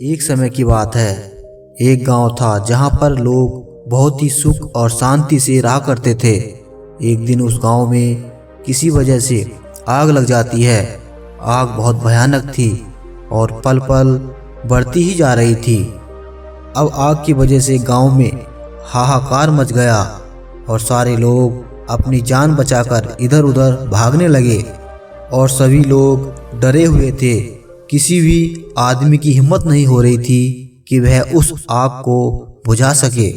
एक समय की बात है। एक गांव था जहां पर लोग बहुत ही सुख और शांति से रहा करते थे। एक दिन उस गांव में किसी वजह से आग लग जाती है। आग बहुत भयानक थी और पल पल बढ़ती ही जा रही थी। अब आग की वजह से गांव में हाहाकार मच गया और सारे लोग अपनी जान बचाकर इधर उधर भागने लगे और सभी लोग डरे हुए थे। किसी भी आदमी की हिम्मत नहीं हो रही थी कि वह उस आग को बुझा सके,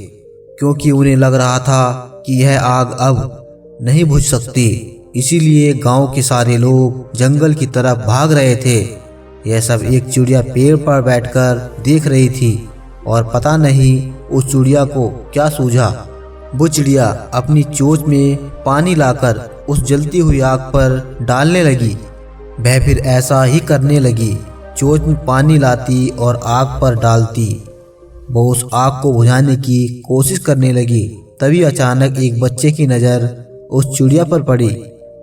क्योंकि उन्हें लग रहा था कि यह आग अब नहीं बुझ सकती। इसीलिए गांव के सारे लोग जंगल की तरफ भाग रहे थे। यह सब एक चिड़िया पेड़ पर बैठकर देख रही थी और पता नहीं उस चिड़िया को क्या सूझा। वो चिड़िया अपनी चोंच में पानी लाकर उस जलती हुई आग पर डालने लगी। वह फिर ऐसा ही करने लगी, चोंच में पानी लाती और आग पर डालती। वो उस आग को बुझाने की कोशिश करने लगी। तभी अचानक एक बच्चे की नज़र उस चिड़िया पर पड़ी।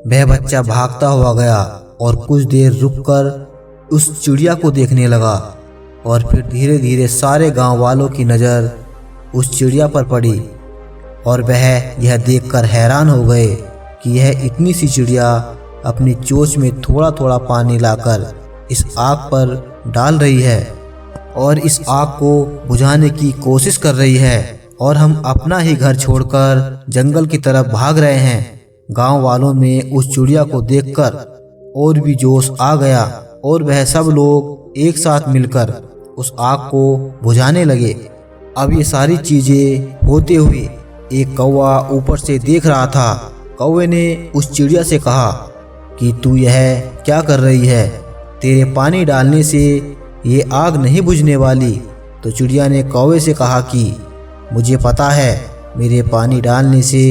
वह बच्चा भागता हुआ गया और कुछ देर रुककर उस चिड़िया को देखने लगा और फिर धीरे धीरे सारे गांव वालों की नज़र उस चिड़िया पर पड़ी और वह यह देखकर हैरान हो गए कि यह इतनी सी चिड़िया अपनी चोंच में थोड़ा थोड़ा पानी लाकर इस आग पर डाल रही है और इस आग को बुझाने की कोशिश कर रही है, और हम अपना ही घर छोड़कर जंगल की तरफ भाग रहे हैं। गांव वालों में उस चिड़िया को देखकर और भी जोश आ गया और वह सब लोग एक साथ मिलकर उस आग को बुझाने लगे। अब ये सारी चीजें होते हुए एक कौवा ऊपर से देख रहा था। कौवे ने उस चिड़िया से कहा कि तू यह क्या कर रही है? तेरे पानी डालने से ये आग नहीं बुझने वाली। तो चिड़िया ने कौवे से कहा कि मुझे पता है मेरे पानी डालने से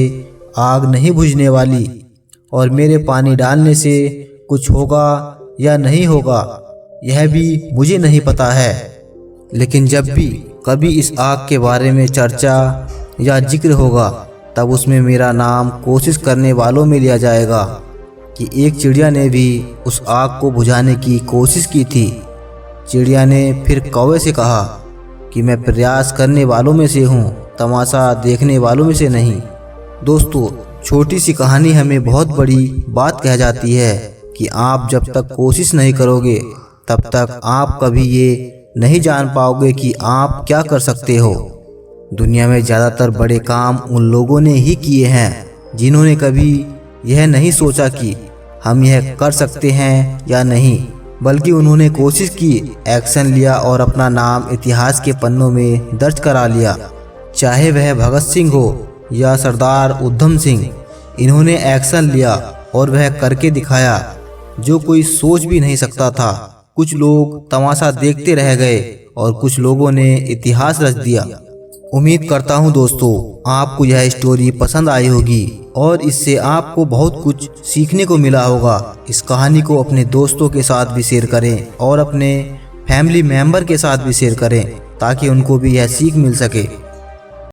आग नहीं बुझने वाली, और मेरे पानी डालने से कुछ होगा या नहीं होगा यह भी मुझे नहीं पता है। लेकिन जब भी कभी इस आग के बारे में चर्चा या जिक्र होगा तब उसमें मेरा नाम कोशिश करने वालों में लिया जाएगा कि एक चिड़िया ने भी उस आग को बुझाने की कोशिश की थी। चिड़िया ने फिर कौवे से कहा कि मैं प्रयास करने वालों में से हूँ, तमाशा देखने वालों में से नहीं। दोस्तों, छोटी सी कहानी हमें बहुत बड़ी बात कह जाती है कि आप जब तक कोशिश नहीं करोगे तब तक आप कभी ये नहीं जान पाओगे कि आप क्या कर सकते हो। दुनिया में ज़्यादातर बड़े काम उन लोगों ने ही किए हैं जिन्होंने कभी यह नहीं सोचा कि हम यह कर सकते हैं या नहीं, बल्कि उन्होंने कोशिश की, एक्शन लिया और अपना नाम इतिहास के पन्नों में दर्ज करा लिया। चाहे वह भगत सिंह हो या सरदार उधम सिंह, इन्होंने एक्शन लिया और वह करके दिखाया जो कोई सोच भी नहीं सकता था। कुछ लोग तमाशा देखते रह गए और कुछ लोगों ने इतिहास रच दिया। उम्मीद करता हूँ दोस्तों आपको यह स्टोरी पसंद आई होगी और इससे आपको बहुत कुछ सीखने को मिला होगा। इस कहानी को अपने दोस्तों के साथ भी शेयर करें और अपने फैमिली मेंबर के साथ भी शेयर करें ताकि उनको भी यह सीख मिल सके।